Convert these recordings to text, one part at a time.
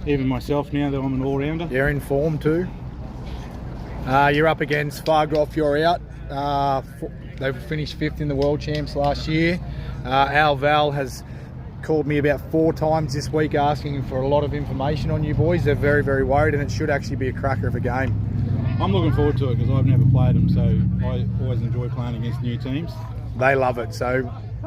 even myself now that I'm an all-rounder. You're in form too. You're up against Fargroff, you're out. They finished 5th in the World Champs last year. Al Val has called me about 4 times this week asking for a lot of information on you boys. They're very, very worried, and it should actually be a cracker of a game. I'm looking forward to it because I've never played them, so I always enjoy playing against new teams. They love it. So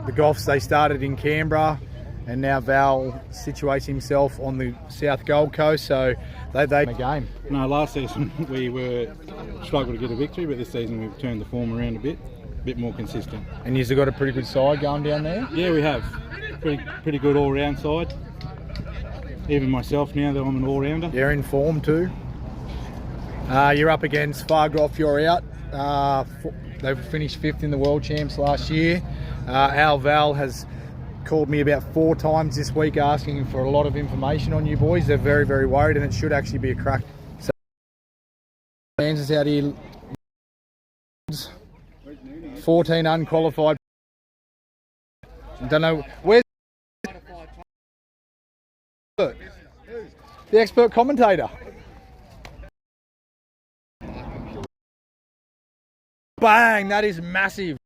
the Goffs, they started in Canberra, and now Val situates himself on the South Gold Coast, so they a game. No, last season we struggled to get a victory, but this season we've turned the form around a bit more consistent. And you've got a pretty good side going down there? Yeah, we have. Pretty good all-round side. Even myself now that I'm an all-rounder. You're in form too. You're up against Fargroff, you're out. They finished 5th in the World Champs last year. Al Val has called me about 4 times this week asking for a lot of information on you boys. They're very, very worried, and it should actually be a crack. So, Kansas out here, 14 unqualified. Don't know where's the expert commentator. Bang! That is massive.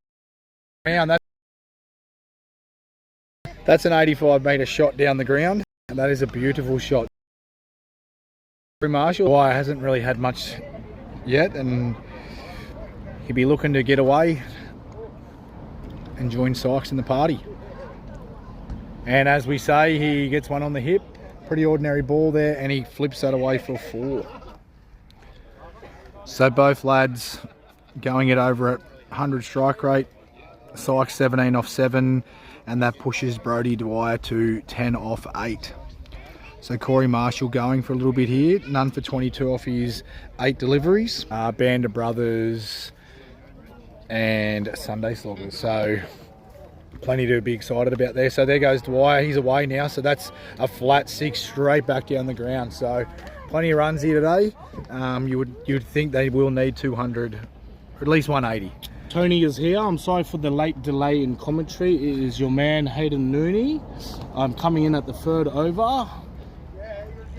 Man, that's an 85-metre shot down the ground, and that is a beautiful shot. Marshall hasn't really had much yet, and he'll be looking to get away and join Sykes in the party. And as we say, he gets one on the hip. Pretty ordinary ball there, and he flips that away for a 4. So both lads going it over at 100 strike rate. Sykes 17 off 7, and that pushes Brodie Dwyer to 10 off 8. So Corey Marshall going for a little bit here. None for 22 off his 8 deliveries. Band of Brothers and Sunday Sloggers. So plenty to be excited about there. So there goes Dwyer. He's away now. So that's a flat 6 straight back down the ground. So plenty of runs here today. You'd think they will need 200, or at least 180. Tony is here. I'm sorry for the late delay in commentary. It is your man Hayden Nooney. I'm coming in at the 3rd over.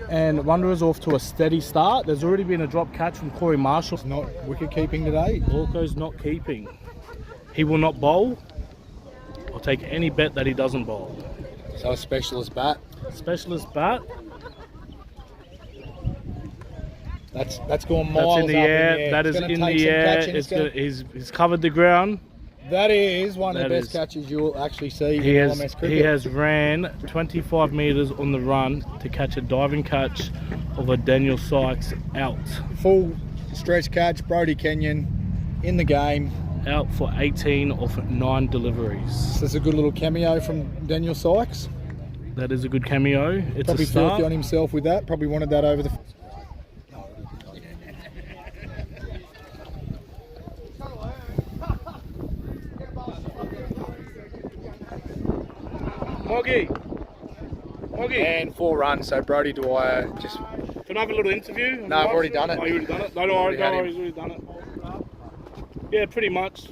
And Wanderers off to a steady start. There's already been a drop catch from Corey Marshall. It's not wicket keeping today. Walker's not keeping. He will not bowl. I'll take any bet that he doesn't bowl. So a specialist bat. Specialist bat. That's going miles That's in the air. That is in the air. He's covered the ground. That is one of the best catches you'll actually see in LMS cricket. He has ran 25 metres on the run to catch a diving catch of a Daniel Sykes out. Full stretch catch, Brodie Kenyon in the game. Out for 18 off 9 deliveries. So that's a good little cameo from Daniel Sykes. That is a good cameo. It's probably a start. filthy on himself with that. Probably wanted that over the... Moggy. And 4 runs, so Brodie Dwyer just... Can I have a little interview? No, I've already done it. Oh, you already done it? No, he's already done it. Yeah, pretty much.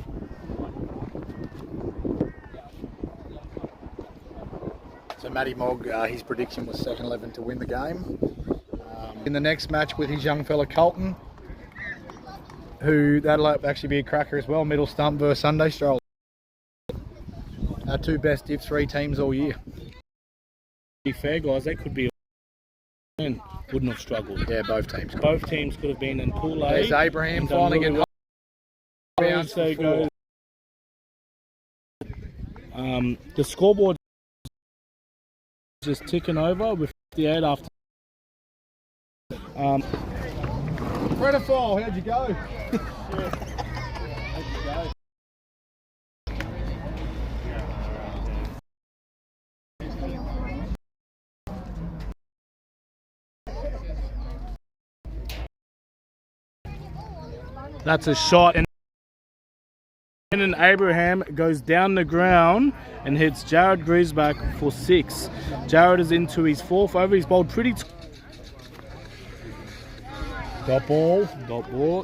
So Matty Mogg, his prediction was second 11 to win the game. In the next match with his young fella Colton, who that'll actually be a cracker as well, middle stump versus Sunday Stroll. Our 2 best Div 3 teams all year. Be fair, guys, they could be and wouldn't have struggled. Yeah, both teams. Both teams could have been in Pool A. There's Abraham finally getting bounce for 4. The scoreboard is just ticking over with 58 after. Credifoil, how'd you go? That's a shot, and Abraham goes down the ground and hits Jared Griesbach for 6. Jared is into his 4th over. He's bowled pretty. Dot ball.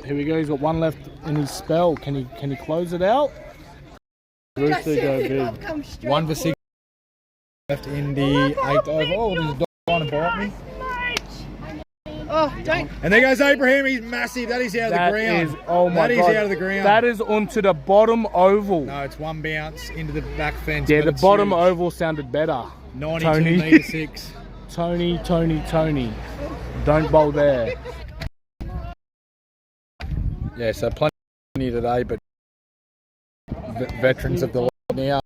Here we go. He's got 1 left in his spell. Can he close it out? Rooster go big. 1 for 6 left in the 8th over. Oh, there's a dog trying to bite me. Oh, don't. And there goes Abraham. He's massive. That is out of the ground. Oh my that God. is out of the ground. That is onto the bottom oval. No, it's one bounce into the back fence. Yeah, but the it's bottom huge. oval sounded better. 92 metre 6. Tony. Don't bowl there. Yeah, so plenty today, but veterans of the league now.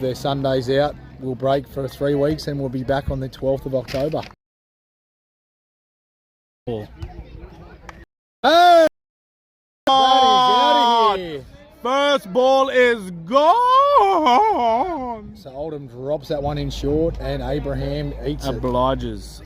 Their Sundays out. We'll break for 3 weeks and we'll be back on the 12th of October. Oh. Hey! Oh, Out of here. first ball is gone. So Oldham drops that one in short and Abraham eats it. Obliges.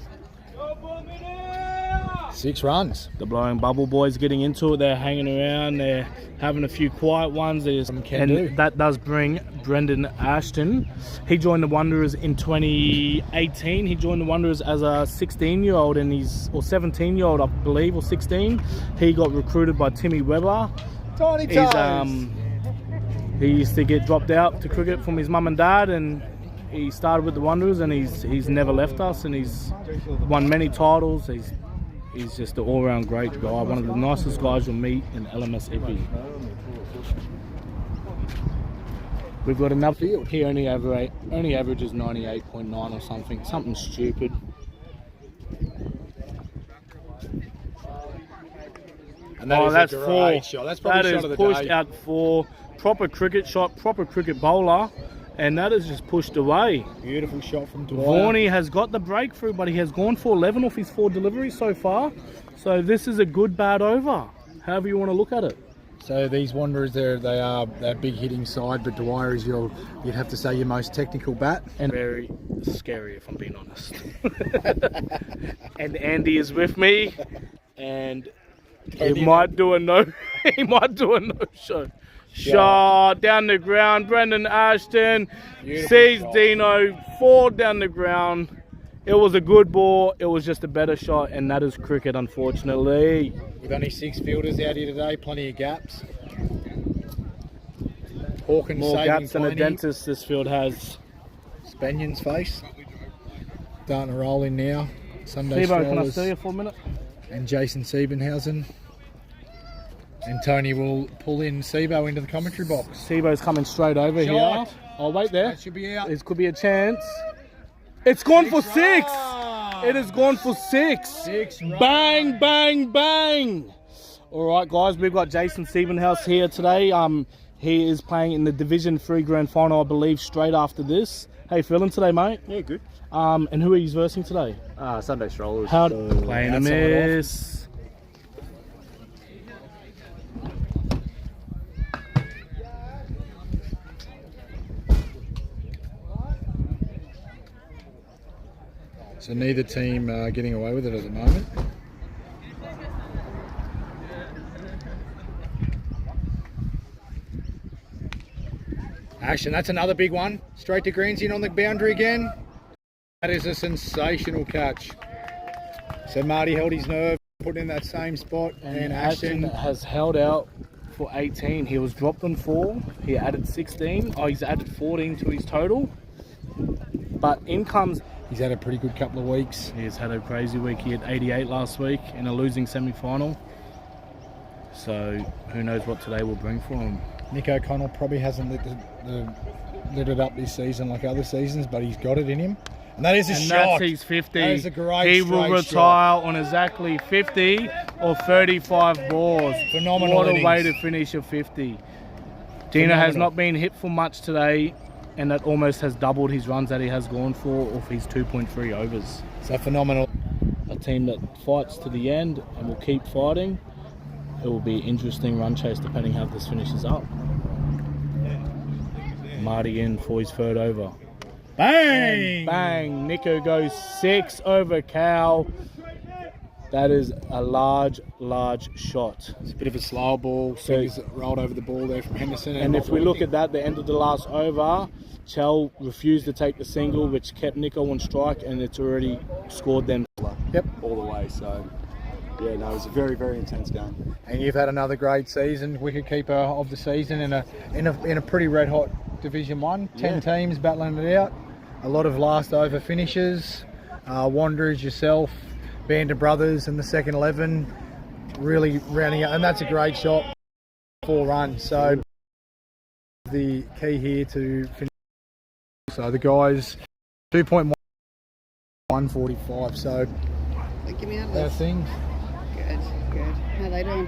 6 runs. The blowing bubble boys getting into it. They're hanging around. They're having a few quiet ones. That does bring Brendan Ashton. He joined the Wanderers in 2018. He joined the Wanderers as a 16-year-old, and or 17-year-old, I believe, or 16. He got recruited by Timmy Webber. Tiny toes. He used to get dropped out to cricket from his mum and dad, and he started with the Wanderers, and he's never left us, and he's won many titles. He's just an all-round great guy, one of the nicest guys you'll meet in LMS Ipswich. We've got another field. He only averages 98.9 or something stupid. And that is that's a great 4. shot. That's probably that shot is of the pushed day. out 4. Proper cricket shot, proper cricket bowler, and that is just pushed away. Beautiful shot from Dwyer. Varney has got the breakthrough, but he has gone for 11 off his 4 deliveries so far. So this is a good bad over, however you want to look at it. So these Wanderers, they're a big hitting side, but Dwyer is you'd have to say your most technical bat. And very scary, if I'm being honest. And Andy is with me, and he might do a no-show. Shot down the ground. Brendan Ashton sees Dino fall down the ground. It was a good ball. It was just a better shot, and that is cricket, unfortunately. With only 6 fielders out here today, plenty of gaps. Hawkins More saving gaps than a plenty. dentist this field has. Spanion's face. Starting to roll in now. Sunday Sibo, can I strollers. see you for a minute? And Jason Siebenhausen. And Tony will pull in Sibo into the commentary box. Sibo's coming straight over Shot. here. I'll wait there. That should be out. This could be a chance. It's gone for 6. runs. It has gone for 6. 6 runs. Bang, bang, bang. All right, guys, we've got Jason Siebenhaus here today. He is playing in the Division 3 Grand Final, I believe, straight after this. How you feeling today, mate? Yeah, good. And who are you versing today? Sunday strollers. How playing a outside miss. So neither team getting away with it at the moment. Action, that's another big one. Straight to greens in on the boundary again. That is a sensational catch. So Marty held his nerve, put in that same spot, and Ashton has held out for 18. He was dropped on 4. He added 16. Oh, he's added 14 to his total. But in comes... He's had a pretty good couple of weeks. He's had a crazy week. He had 88 last week in a losing semi-final. So who knows what today will bring for him. Nick O'Connell probably hasn't lit it up this season like other seasons, but he's got it in him. And that is a shot. That's his 50. That is a great He will straight retire on exactly 50 or 35 balls. Phenomenal What a innings. way to finish a 50. Dino has not been hit for much today, and that almost has doubled his runs that he has gone for off his 2.3 overs. So phenomenal. A team that fights to the end and will keep fighting. It will be an interesting run chase depending how this finishes up. Marty in for his 3rd over. Bang! Bang! Nico goes 6 over Cal. That is a large shot. It's a bit of a slow ball. So he's rolled over the ball there from Henderson. And if we look at that, the end of the last over, Chell refused to take the single, which kept Nico on strike, and it's already scored them. Yep. All the way, so yeah, no, it was a very, very intense game. And you've had another great season, wicketkeeper of the season in a pretty red hot Division 1. 10 teams battling it out. A lot of last over finishes. Wanderers, yourself, Band of Brothers in the second 11, really rounding up, and that's a great shot. 4 runs, so the key here to finish. So the guys 2.1 145. So Give me out of our this. things. Good, good. How are they doing?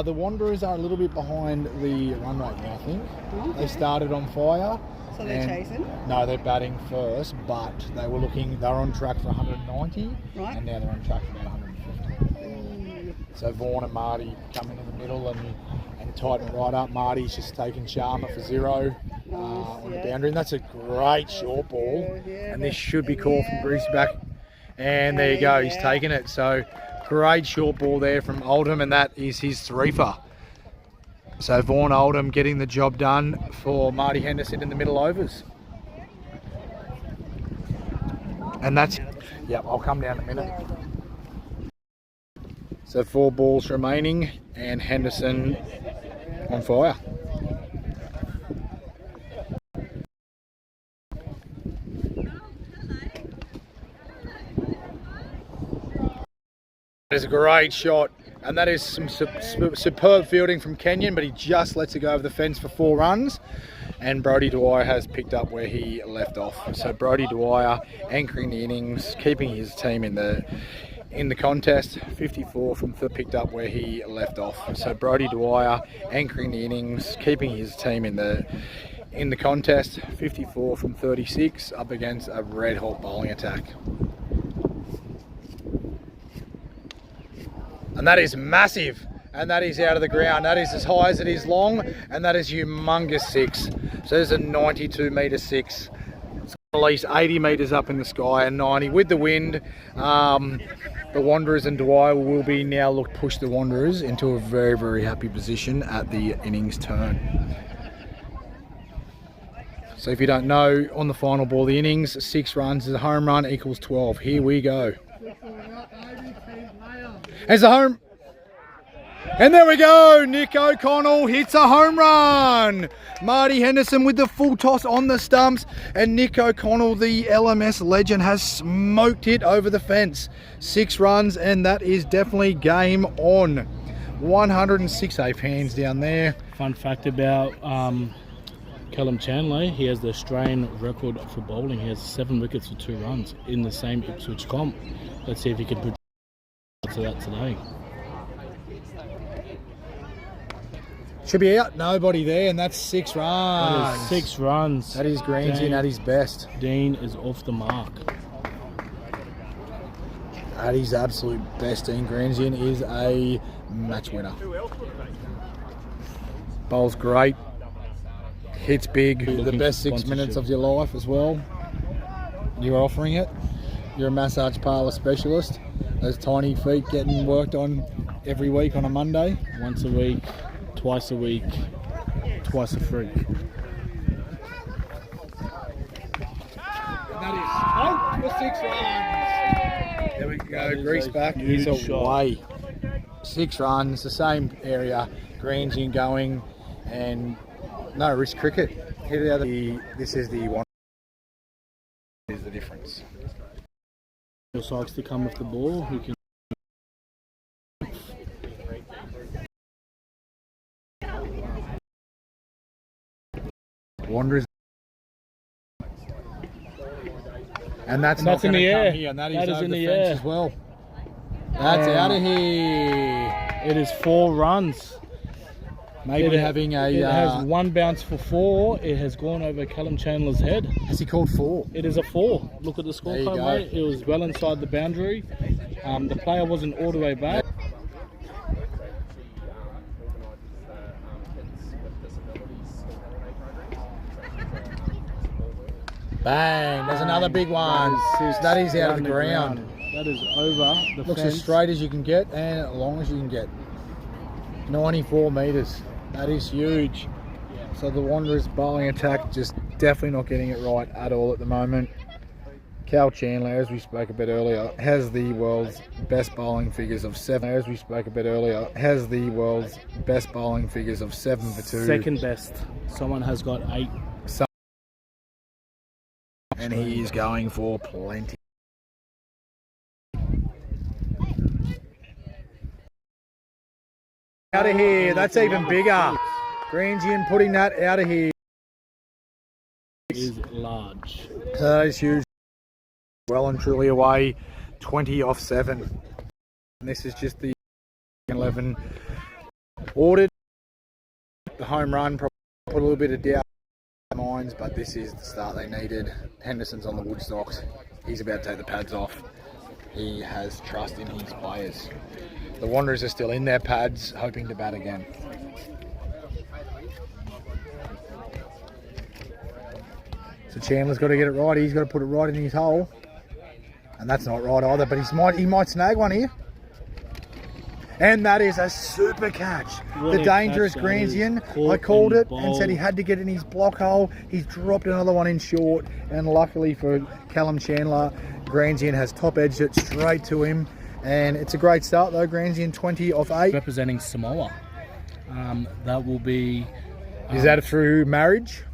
The Wanderers are a little bit behind the run rate now, I think. Oh, They started on fire. so they're and- chasing? No, they're batting first, but they were on track for 190, Right. and now they're on track for about 150. Mm. So Vaughan and Marty come in the middle and tighten it right up. Marty's just taking Sharma for 0 on the yeah. boundary, and that's a great short ball. Good, yeah, And this but- should be called from yeah. Greaseback. And there you go, he's Yeah. taking it. So great short ball there from Oldham, and that is his 3-fer. So Vaughan Oldham getting the job done for Marty Henderson in the middle overs. And that's, yep, I'll come down in a minute. So 4 balls remaining, and Henderson on fire. That is a great shot, and that is some superb fielding from Kenyon, but he just lets it go over the fence for 4 runs. And Brodie Dwyer has picked up where he left off. So Brodie Dwyer anchoring the innings, keeping his team in the contest. 54 from picked up where he left off. So Brodie Dwyer anchoring the innings, keeping his team in the contest. 54 from 36 up against a red hot bowling attack. And that is massive, and that is out of the ground. That is as high as it is long, and that is humongous 6. So there's a 92 metre 6. It's at least 80 metres up in the sky and 90 with the wind. The Wanderers and Dwyer will be now push the Wanderers into a very, very happy position at the innings turn. So if you don't know, on the final ball of the innings, 6 runs is a home run equals 12. Here we go. There's a home. And there we go. Nick O'Connell hits a home run. Marty Henderson with the full toss on the stumps. And Nick O'Connell, the LMS legend, has smoked it over the fence. 6 runs, and that is definitely game on. 106 safe hands down there. Fun fact about Callum Chandler, he has the Australian record for bowling. He has 7 wickets for 2 runs in the same Ipswich comp. Let's see if he can put to that today. Should be out. Nobody there, and that's 6 runs. That is 6 runs. That is Greensian at his best. Dean is off the mark. At his absolute best, Dean Greensian is a match winner. Bowls great. Hits big. The Looking best for 6 minutes sponsorship. of your life as well. You're offering it. You're a massage parlour specialist. Those tiny feet getting worked on every week on a Monday. Once a week, twice a week, twice a freak. That is out for 6 runs. There we go. Grease back. He's huge shot. away. 6 runs, the same area. Greensian going, and no risk cricket. Hit it out of this is the one. Is the difference. Your Sykes to come with the ball. Who can Wanderers. And that's And not that's in going the to come air. here, and that That is is over in the the fence air. as well. That's out of here. It is 4 runs. Maybe having a. It has 1 bounce for 4. It has gone over Callum Chandler's head. Has he called 4? It is a 4. Look at the There you scorecard, go. mate. It was well inside the boundary. The player wasn't all the way back. Bang! There's another big one. That is out of the ground. That is over the Looks fence. as straight as you can get and as long as you can get. 94 metres. That is huge. So the Wanderers bowling attack just definitely not getting it right at all at the moment. Cal Chandler, as we spoke a bit earlier, has the world's best bowling figures of 7. As we spoke a bit earlier, has the world's best bowling figures of 7 for 2. Second best. Someone has got 8. And he is going for plenty. Out of here. That's even bigger. Grandjian putting that out of here. Is large. That is huge. Well and truly away. 20 off 7. And this is just the 11 ordered. The home run probably put a little bit of doubt in their minds, but this is the start they needed. Henderson's on the woodstocks. He's about to take the pads off. He has trust in his players. The Wanderers are still in their pads, hoping to bat again. So Chandler's got to get it right. He's got to put it right in his hole. And that's not right either, but he might snag one here. And that is a super catch. What the dangerous Grandjian. I called it and said he had to get in his block hole. He's dropped another one in short. And luckily for Callum Chandler, Grandjian has top edged it straight to him. And it's a great start though. Grandjian 20 off 8. Representing Samoa. That will be... Is that through marriage?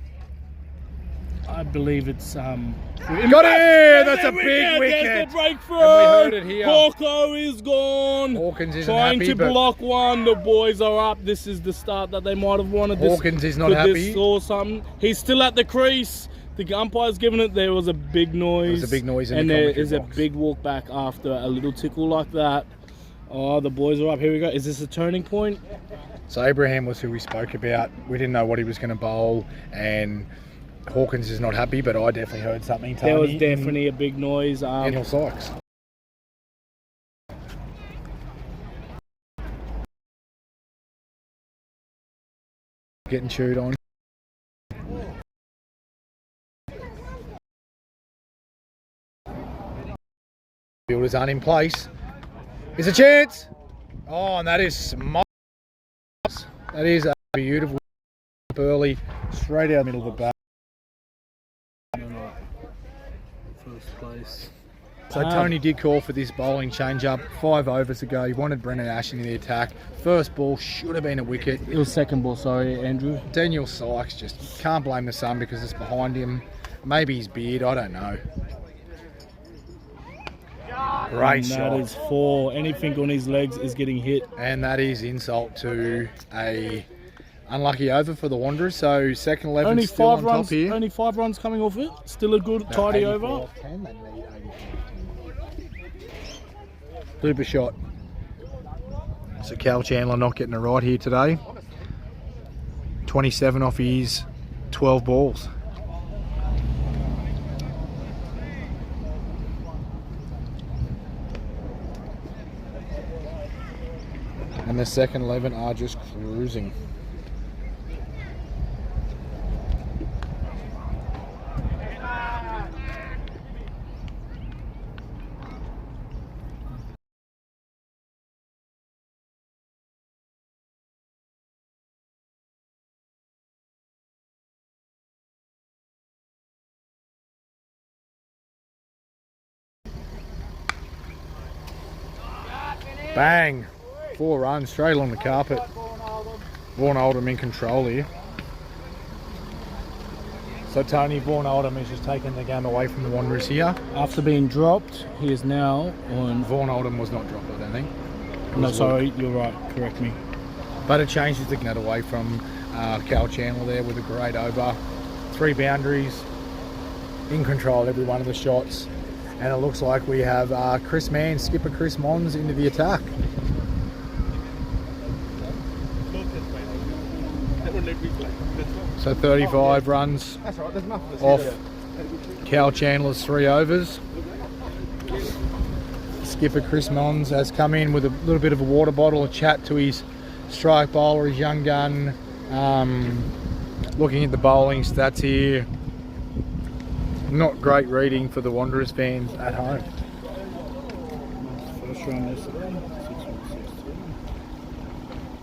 I believe it's... Got it! That's a big wicket. There's the breakthrough. And we heard it here. Hawko is gone. Hawkins isn't Trying happy, to but block one. The boys are up. This is the start that they might have wanted. Hawkins is not happy. Or something. He's still at the crease. The umpire's given it. There was a big noise. There was a big noise in and the there commentary is a box. big walk back after a little tickle like that. Oh, the boys are up. Here we go. Is this a turning point? So Abraham was who we spoke about. We didn't know what he was going to bowl, and Hawkins is not happy, but I definitely heard something. Tony, There was definitely a big noise. Daniel Sykes. Getting chewed on. Fielders aren't in place. Is a chance. Oh, and that is smart. That is a beautiful early, straight out the middle of the bat. First place. So Tony did call for this bowling change-up 5 overs ago. He wanted Brendan Ash in the attack. First ball should have been a wicket. It was second ball, sorry, Andrew. Daniel Sykes just can't blame the sun because it's behind him. Maybe his beard, I don't know. Great shot. That is 4. Anything on his legs is getting hit. And that is insult to a unlucky over for the Wanderers. So second 11 Only still 5 on runs. top here. Only 5 runs coming off it. Still a good tidy over. Super shot. So Cal Chandler not getting it right here today. 27 off his 12 balls. And the second 11 are just cruising. Bang! 4 runs straight along the carpet. Vaughan Oldham in control here. So Tony, Vaughan Oldham is just taking the game away from the Wanderers here. After being dropped, he is now on... Vaughan Oldham was not dropped, I don't think. No, sorry, you're right. Correct me. But it changes the game away from Cal Chandler there with a great over. 3 boundaries. In control every one of the shots. And it looks like we have Chris Mann, skipper Chris Mons into the attack. So 35 runs off Cal Chandler's 3 overs. Skipper Chris Mons has come in with a little bit of a water bottle, a chat to his strike bowler, his young gun. Looking at the bowling stats here, not great reading for the Wanderers fans at home. First round yesterday,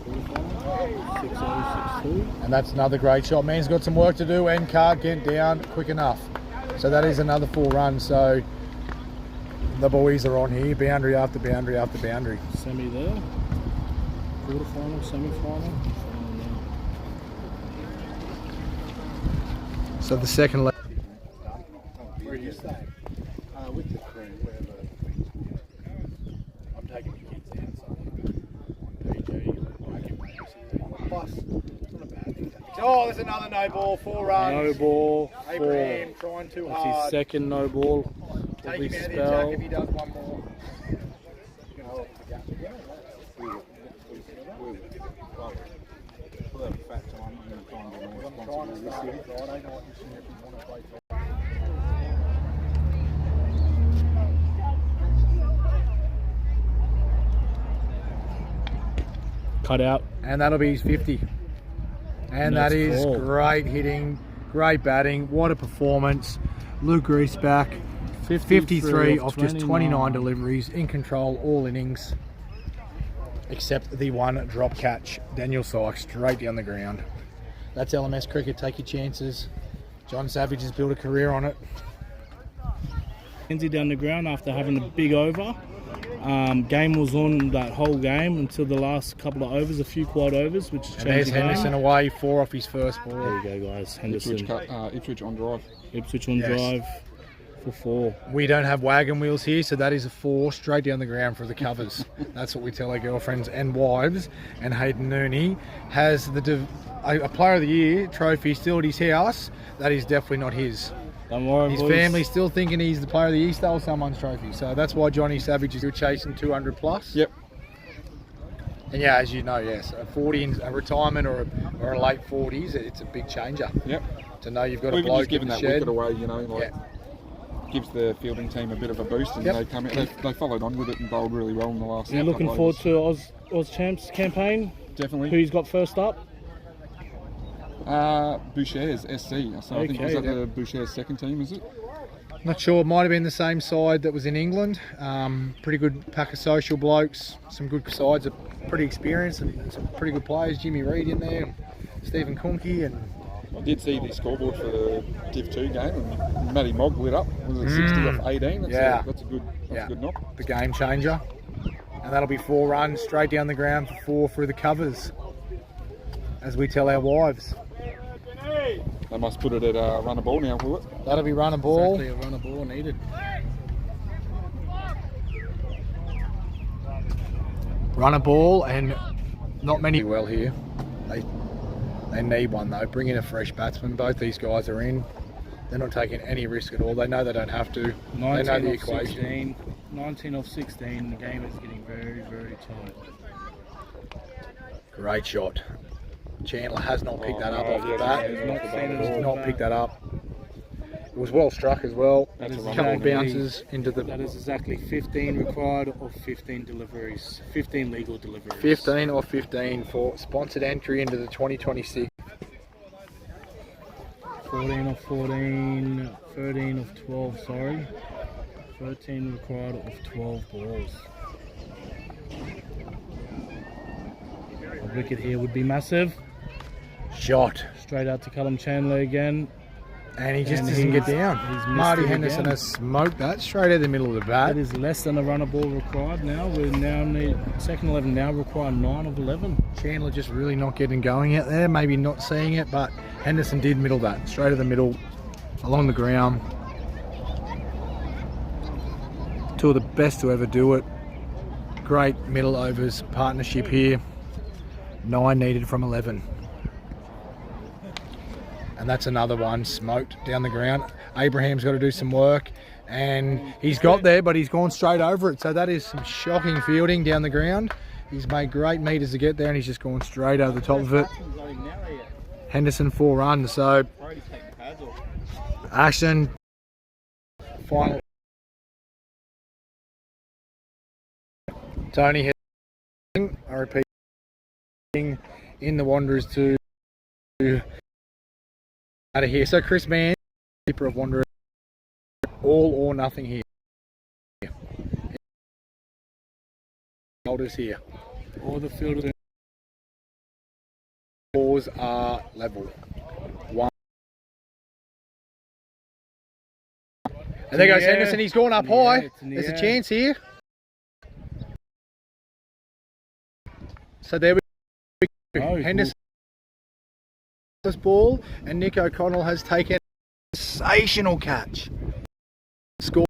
6-1, And that's another great shot. Man's got some work to do and can't get down quick enough. So that is another 4 runs. So the boys are on here, boundary after boundary after boundary. Semi there. Quarterfinal, semi-final. So the second leg. Where are you staying? With the crew, wherever. I'm taking the kids down, so PG, I can wait. Oh, there's another no ball, 4 runs. No ball, 4. Abraham trying too That's hard. his second no ball. Take This him out of the spell. attack if he does one more. We'll have a fat time. I'm going to try and be more responsible this year. Friday night this year if you want to play. Cut out. And that'll be his 50. And That's that is 4. great hitting, great batting. What a performance. Luke Reese back. 53 off just 29 deliveries, in control all innings, except the one drop catch. Daniel Sykes straight down the ground. That's LMS cricket, take your chances. John Savage has built a career on it. Kenzie down the ground after having a big over. Game was on that whole game until the last couple of overs, a few quad overs, which And there's changed the Henderson game. away, 4 off his first ball. There you go, guys. Henderson. Ipswich on drive. Ipswich on Yes. drive for 4. We don't have wagon wheels here, so that is a 4 straight down the ground for the covers. That's what we tell our girlfriends and wives. And Hayden Nooney has a Player of the Year trophy still at his house. That is definitely not his. Don't worry, His boys. family's still thinking he's the Player of the Year. He stole someone's trophy, so that's why Johnny Savage is still chasing 200 plus. Yep. And yeah, as you know, yes, a 40 in a retirement or a late 40s, it's a big changer. Yep. To know you've got a Even bloke just giving in the that shed. wicket away, you know, like Yeah. gives the fielding team a bit of a boost, and Yep. they come in. They followed on with it and bowled really well in the last. You're looking couple of forward overs. to Oz Champs campaign? Definitely. Who's got first up? Boucher's SC. So I think was Okay, that the Boucher's second team, is it? Not sure, it might have been the same side that was in England. Pretty good pack of social blokes, some good sides, are pretty experienced and some pretty good players. Jimmy Reid in there, Stephen Kunke, and I did see the scoreboard for the Div 2 game, and Matty Mogg lit up. Was it 60 off 18? That's a good knock. the game changer. And that'll be 4 runs straight down the ground for 4 through the covers, as we tell our wives. They must put it at run a ball now, will it? That'll be run a ball. Exactly, a run a ball needed. Run a ball, and not many well here. They need one though. Bring in a fresh batsman. Both these guys are in. They're not taking any risk at all. They know they don't have to. They know 19 the off equation. 16. 19 off 16. The game is getting very, very tight. Great shot. Chandler has not picked that up no, off the yeah, bat. he's not seen it off He's the not bat. picked that up. It was well struck as well. That's A a run couple of ball. bounces into That the is exactly 15 required of 15 deliveries. 15 legal deliveries. 15 or 15 for sponsored entry into the 2026. 14 of 14. 13 of 12, sorry. 13 required of 12 balls. A wicket here would be massive. Shot. Straight out to Callum Chandler again. And he just And doesn't get down. he's missed Marty it Henderson again. has smoked that straight out the middle of the bat. That is less than a runner ball required now. We now need second 11 now require 9 of 11. Chandler just really not getting going out there, maybe not seeing it, but Henderson did middle that, straight to the middle, along the ground. 2 of the best to ever do it. Great middle overs partnership here. 9 needed from 11. And that's another one smoked down the ground. Abraham's got to do some work, and he's got there, but he's gone straight over it. So that is some shocking fielding down the ground. He's made great meters to get there, and he's just gone straight over the top of it. Henderson 4 runs. So Ashton final. Tony I repeat in the Wanderers to out of here. So Chris Mann, keeper of Wanderers, all or nothing here. Holders here. All the fielders. Scores are level. 1. And there goes Yeah. Henderson. He's gone up Yeah, high. it's in the There's a air. chance here. So there we go. Oh, Henderson this ball, and Nick O'Connell has taken a sensational catch. Score